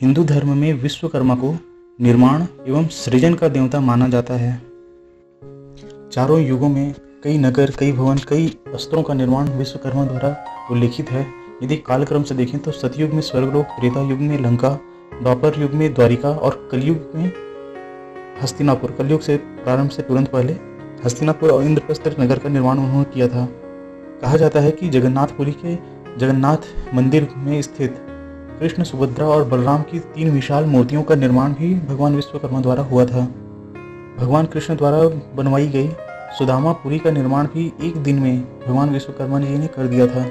हिंदू धर्म में विश्वकर्मा को निर्माण एवं सृजन का देवता माना जाता है। चारों युगों में कई नगर, कई भवन, कई अस्त्रों का निर्माण विश्वकर्मा द्वारा उल्लेखित है। यदि कालक्रम से देखें तो सतयुग में स्वर्गलोक, त्रेता युग में लंका, द्वापर युग में द्वारिका और कलयुग में हस्तिनापुर। कलयुग से प्रारंभ से तुरंत पहले हस्तिनापुर और इंद्रप्रस्थ नगर का निर्माण उन्होंने किया था। कहा जाता है कि जगन्नाथपुरी के जगन्नाथ मंदिर में स्थित कृष्ण, सुभद्रा और बलराम की 3 विशाल मूर्तियों का निर्माण भी भगवान विश्वकर्मा द्वारा हुआ था। भगवान कृष्ण द्वारा बनवाई गई सुदामापुरी का निर्माण भी एक दिन में भगवान विश्वकर्मा जी ने कर दिया था।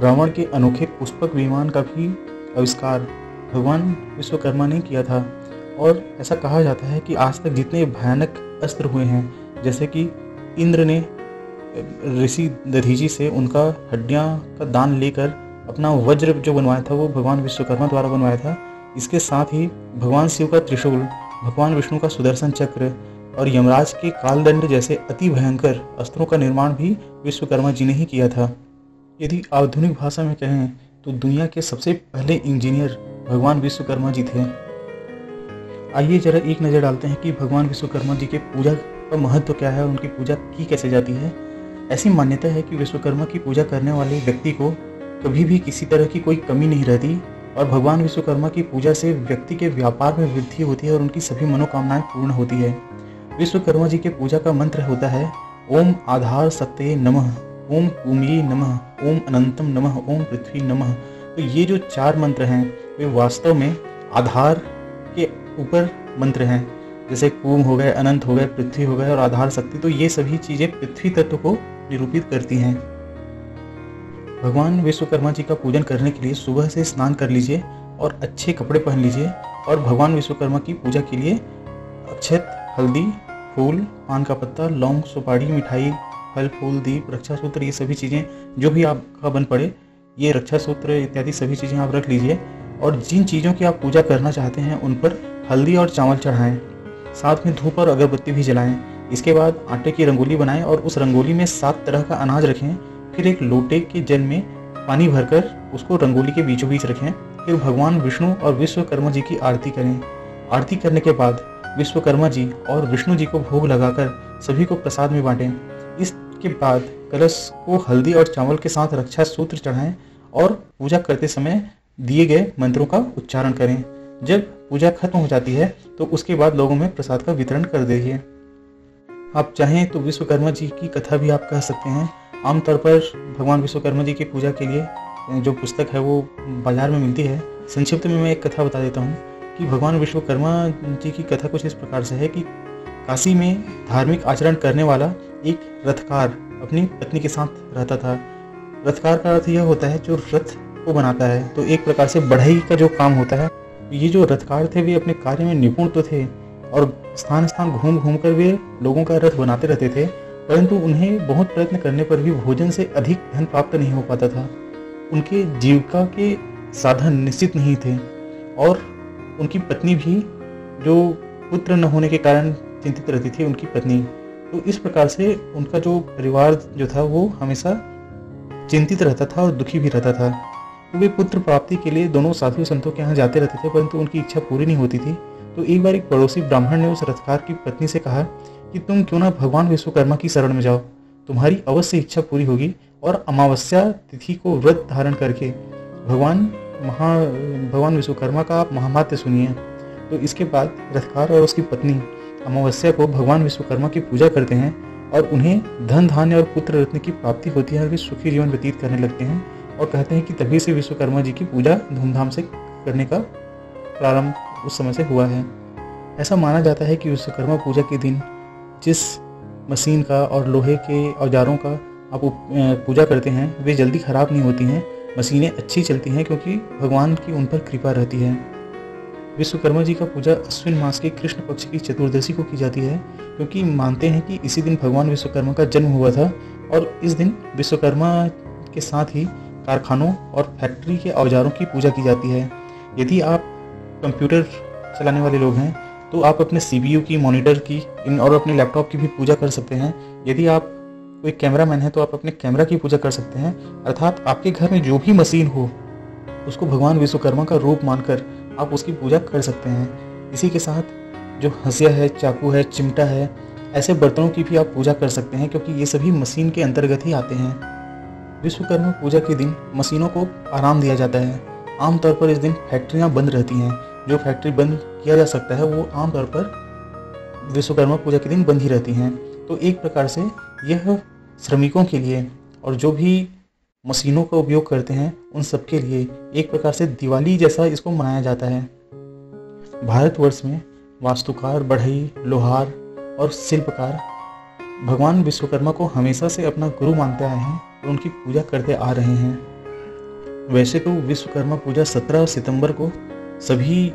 रावण के अनोखे पुष्पक विमान का भी आविष्कार भगवान विश्वकर्मा ने किया था। और ऐसा कहा जाता है कि आज तक जितने भयानक अस्त्र हुए हैं, जैसे कि इंद्र ने ऋषि दधीची से उनका हड्डियां का दान लेकर अपना वज्र जो बनवाया था वो भगवान विश्वकर्मा द्वारा बनवाया था। इसके साथ ही भगवान शिव का त्रिशूल, भगवान विष्णु का सुदर्शन चक्र और यमराज के कालदंड जैसे अति भयंकर अस्त्रों का निर्माण भी विश्वकर्मा जी ने ही किया था। यदि आधुनिक भाषा में कहें तो दुनिया के सबसे पहले इंजीनियर भगवान विश्वकर्मा जी थे। आइए जरा एक नज़र डालते हैं कि भगवान विश्वकर्मा जी के पूजा का महत्व क्या है और उनकी पूजा की कैसे जाती है। ऐसी मान्यता है कि विश्वकर्मा की पूजा करने वाले व्यक्ति को कभी भी किसी तरह की कोई कमी नहीं रहती और भगवान विश्वकर्मा की पूजा से व्यक्ति के व्यापार में वृद्धि होती है और उनकी सभी मनोकामनाएं पूर्ण होती है। विश्वकर्मा जी के पूजा का मंत्र होता है ओम आधार शक्ते नमः, ओम कुमिये नमः, ओम अनंतम नमः, ओम पृथ्वी नमः। तो ये जो 4 मंत्र हैं वे वास्तव में आधार के ऊपर मंत्र हैं। जैसे कुम हो गए, अनंत हो गए, पृथ्वी हो गए और आधार शक्ति, तो ये सभी चीजें पृथ्वी तत्व को निरूपित करती हैं। भगवान विश्वकर्मा जी का पूजन करने के लिए सुबह से स्नान कर लीजिए और अच्छे कपड़े पहन लीजिए और भगवान विश्वकर्मा की पूजा के लिए अक्षत, हल्दी, फूल, पान का पत्ता, लौंग, सुपारी, मिठाई, फल, फूल, दीप, रक्षा सूत्र, ये सभी चीज़ें जो भी आपका बन पड़े, ये रक्षा सूत्र इत्यादि सभी चीज़ें आप रख लीजिए और जिन चीज़ों की आप पूजा करना चाहते हैं उन पर हल्दी और चावल चढ़ाएं। साथ में धूप और अगरबत्ती भी जलाएं। इसके बाद आटे की रंगोली बनाएं और उस रंगोली में 7 तरह का अनाज रखें। फिर एक लोटे के जल में पानी भरकर उसको रंगोली के बीचों बीच रखें। फिर भगवान विष्णु और विश्वकर्मा जी की आरती करें। आरती करने के बाद विश्वकर्मा जी और विष्णु जी को भोग लगाकर सभी को प्रसाद में बांटें। इसके बाद कलश को हल्दी और चावल के साथ रक्षा सूत्र चढ़ाएं और पूजा करते समय दिए गए मंत्रों का उच्चारण करें। जब पूजा खत्म हो जाती है तो उसके बाद लोगों में प्रसाद का वितरण कर दीजिए। आप चाहें तो विश्वकर्मा जी की कथा भी आप कह सकते हैं। आमतौर पर भगवान विश्वकर्मा जी की पूजा के लिए जो पुस्तक है वो बाजार में मिलती है। संक्षिप्त में मैं एक कथा बता देता हूँ कि भगवान विश्वकर्मा जी की कथा कुछ इस प्रकार से है कि काशी में धार्मिक आचरण करने वाला एक रथकार अपनी पत्नी के साथ रहता था। रथकार का अर्थ यह होता है जो रथ को बनाता है, तो एक प्रकार से बढ़ई का जो काम होता है। ये जो रथकार थे वे अपने कार्य में निपुण तो थे और स्थान स्थान घूम घूम कर वे लोगों का रथ बनाते रहते थे, परंतु उन्हें बहुत प्रयत्न करने पर भी भोजन से अधिक धन प्राप्त नहीं हो पाता था। उनके जीविका के साधन निश्चित नहीं थे और उनकी पत्नी भी, जो पुत्र न होने के कारण चिंतित रहती थी, उनकी पत्नी, तो इस प्रकार से उनका जो परिवार जो था वो हमेशा चिंतित रहता था और दुखी भी रहता था। तो वे पुत्र प्राप्ति के लिए दोनों साधु संतों के यहाँ जाते रहते थे, परंतु उनकी इच्छा पूरी नहीं होती थी। तो एक बार एक पड़ोसी ब्राह्मण ने उस रथकार की पत्नी से कहा कि तुम क्यों ना भगवान विश्वकर्मा की शरण में जाओ, तुम्हारी अवश्य इच्छा पूरी होगी। और अमावस्या तिथि को व्रत धारण करके भगवान विश्वकर्मा का आप महात्म्य सुनिए। तो इसके बाद रथकार और उसकी पत्नी अमावस्या को भगवान विश्वकर्मा की पूजा करते हैं और उन्हें धन, धान्य और पुत्र रत्न की प्राप्ति होती है और वे सुखी जीवन व्यतीत करने लगते हैं। और कहते हैं कि तभी से विश्वकर्मा जी की पूजा धूमधाम से करने का प्रारंभ उस समय से हुआ है। ऐसा माना जाता है कि विश्वकर्मा पूजा के दिन जिस मशीन का और लोहे के औजारों का आप पूजा करते हैं वे जल्दी खराब नहीं होती हैं, मशीनें अच्छी चलती हैं क्योंकि भगवान की उन पर कृपा रहती है। विश्वकर्मा जी का पूजा अश्विन मास के कृष्ण पक्ष की चतुर्दशी को की जाती है क्योंकि मानते हैं कि इसी दिन भगवान विश्वकर्मा का जन्म हुआ था और इस दिन विश्वकर्मा के साथ ही कारखानों और फैक्ट्री के औजारों की पूजा की जाती है। यदि आप कंप्यूटर चलाने वाले लोग हैं तो आप अपने CPU की, मॉनिटर की और अपने लैपटॉप की भी पूजा कर सकते हैं। यदि आप कोई कैमरामैन है तो आप अपने कैमरा की पूजा कर सकते हैं। अर्थात आपके घर में जो भी मशीन हो उसको भगवान विश्वकर्मा का रूप मानकर आप उसकी पूजा कर सकते हैं। इसी के साथ जो हंसिया है, चाकू है, चिमटा है, ऐसे बर्तनों की भी आप पूजा कर सकते हैं, क्योंकि ये सभी मशीन के अंतर्गत ही आते हैं। विश्वकर्मा पूजा के दिन मशीनों को आराम दिया जाता है। आमतौर पर इस दिन फैक्ट्रियां बंद रहती हैं। जो फैक्ट्री बंद किया जा सकता है वो आमतौर पर विश्वकर्मा पूजा के दिन बंद ही रहती हैं। तो एक प्रकार से यह श्रमिकों के लिए और जो भी मशीनों का उपयोग करते हैं उन सब के लिए एक प्रकार से दिवाली जैसा इसको मनाया जाता है। भारतवर्ष में वास्तुकार, बढ़ई, लोहार और शिल्पकार भगवान विश्वकर्मा को हमेशा से अपना गुरु मानते आए हैं और उनकी पूजा करते आ रहे हैं। वैसे तो विश्वकर्मा पूजा 17 सितंबर को सभी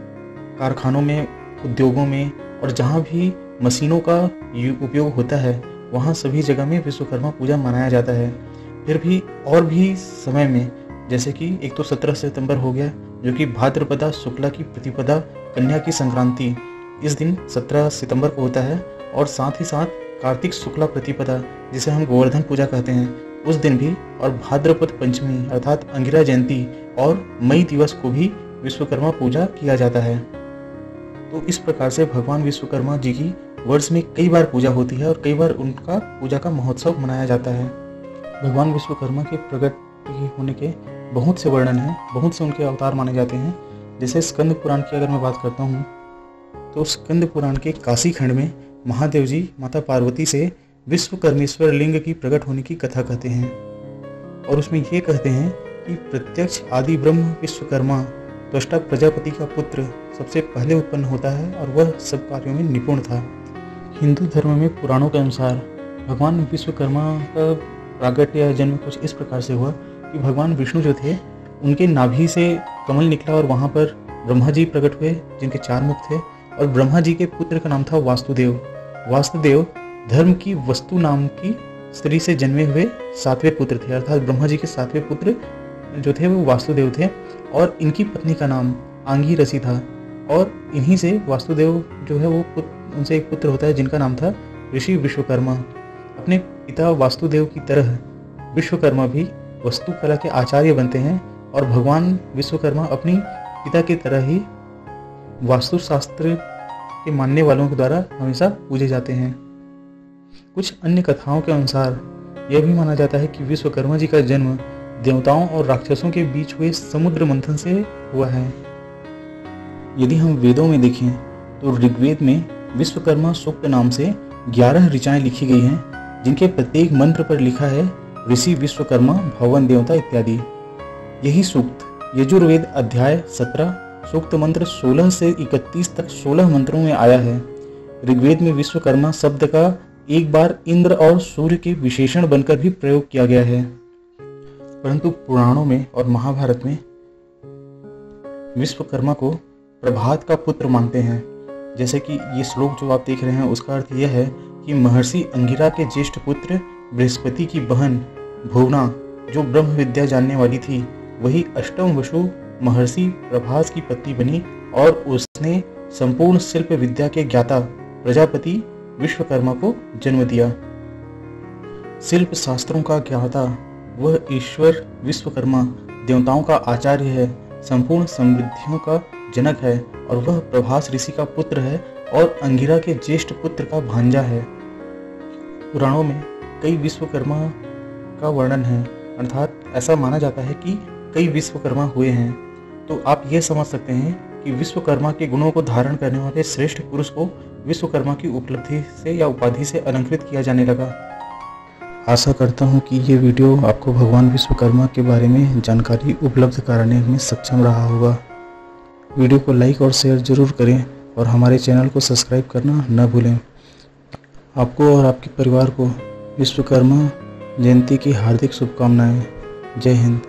कारखानों में, उद्योगों में और जहाँ भी मशीनों का उपयोग होता है वहाँ सभी जगह में विश्वकर्मा पूजा मनाया जाता है। फिर भी और भी समय में, जैसे कि एक तो 17 सितंबर हो गया जो कि भाद्रपदा शुक्ला की प्रतिपदा कन्या की संक्रांति इस दिन 17 सितंबर को होता है, और साथ ही साथ कार्तिक शुक्ला प्रतिपदा जिसे हम गोवर्धन पूजा कहते हैं उस दिन भी, और भाद्रपद पंचमी अर्थात अंगिरा जयंती और मई दिवस को भी विश्वकर्मा पूजा किया जाता है। तो इस प्रकार से भगवान विश्वकर्मा जी की वर्ष में कई बार पूजा होती है और कई बार उनका पूजा का महोत्सव मनाया जाता है। भगवान विश्वकर्मा के प्रकट होने के बहुत से वर्णन हैं, बहुत से उनके अवतार माने जाते हैं। जैसे स्कंद पुराण की अगर मैं बात करता हूँ तो स्कंद पुराण के काशी खंड में महादेव जी माता पार्वती से विश्वकर्मेश्वर लिंग की प्रकट होने की कथा कहते हैं, और उसमें ये कहते हैं कि प्रत्यक्ष आदि ब्रह्म विश्वकर्मा त्वष्टा प्रजापति का पुत्र सबसे पहले उत्पन्न होता है और वह सब कार्यों में निपुण था। हिंदू धर्म में पुराणों के अनुसार भगवान विश्वकर्मा का प्रागट्य या जन्म कुछ इस प्रकार से हुआ कि भगवान विष्णु जो थे उनके नाभि से कमल निकला और वहाँ पर ब्रह्मा जी प्रकट हुए जिनके 4 मुख थे, और ब्रह्मा जी के पुत्र का नाम था वासुदेव। वासुदेव धर्म की वस्तु नाम की स्त्री से जन्मे हुए 7वें पुत्र थे, अर्थात ब्रह्मा जी के 7वें पुत्र जो थे वो वासुदेव थे, और इनकी पत्नी का नाम आंगीरसी था, और इन्हीं से वासुदेव जो है वो उनसे एक पुत्र होता है जिनका नाम था ऋषि विश्वकर्मा। अपने पिता वासुदेव की तरह विश्वकर्मा भी वास्तुकला के आचार्य बनते हैं, और भगवान विश्वकर्मा अपनी पिता की तरह ही वास्तुशास्त्र के मानने वालों के द्वारा हमेशा पूजे जाते हैं। कुछ अन्य कथाओं के अनुसार यह भी माना जाता है कि विश्वकर्मा जी का जन्म देवताओं और राक्षसों के बीच हुए समुद्र मंथन से हुआ है। यदि हम वेदों में देखें तो ऋग्वेद में विश्वकर्मा सूक्त नाम से 11 ऋचाएं लिखी गई हैं, जिनके प्रत्येक मंत्र पर लिखा है ऋषि विश्वकर्मा भवन देवता इत्यादि। यही सूक्त यजुर्वेद अध्याय 17 सूक्त मंत्र 16 से 31 तक 16 मंत्रों में आया है। ऋग्वेद में विश्वकर्मा शब्द का एक बार इंद्र और सूर्य के विशेषण बनकर भी प्रयोग किया गया है, परंतु पुराणों में और महाभारत में विश्वकर्मा को प्रभात का पुत्र मानते हैं। जैसे कि ये श्लोक जो आप देख रहे हैं उसका अर्थ यह है कि महर्षि अंगिरा के ज्येष्ठ पुत्र बृहस्पति की बहन भुवना जो ब्रह्म विद्या जानने वाली थी, वही अष्टम वसु महर्षि प्रभास की पत्नी बनी, और उसने संपूर्ण शिल्प विद्या के ज्ञाता प्रजापति विश्वकर्मा को जन्म दिया। शिल्प शास्त्रों का ज्ञाता वह ईश्वर विश्वकर्मा देवताओं का आचार्य है, संपूर्ण समृद्धियों का जनक है, और वह प्रभास ऋषि का पुत्र है और अंगिरा के ज्येष्ठ पुत्र का भांजा है। पुराणों में कई विश्वकर्मा का वर्णन है, अर्थात ऐसा माना जाता है कि कई विश्वकर्मा हुए हैं। तो आप ये समझ सकते हैं कि विश्वकर्मा के गुणों को धारण करने वाले श्रेष्ठ पुरुष को विश्वकर्मा की उपलब्धि से या उपाधि से अलंकृत किया जाने लगा। आशा करता हूँ कि ये वीडियो आपको भगवान विश्वकर्मा के बारे में जानकारी उपलब्ध कराने में सक्षम रहा होगा। वीडियो को लाइक और शेयर जरूर करें और हमारे चैनल को सब्सक्राइब करना न भूलें। आपको और आपके परिवार को विश्वकर्मा जयंती की हार्दिक शुभकामनाएं। जय हिंद।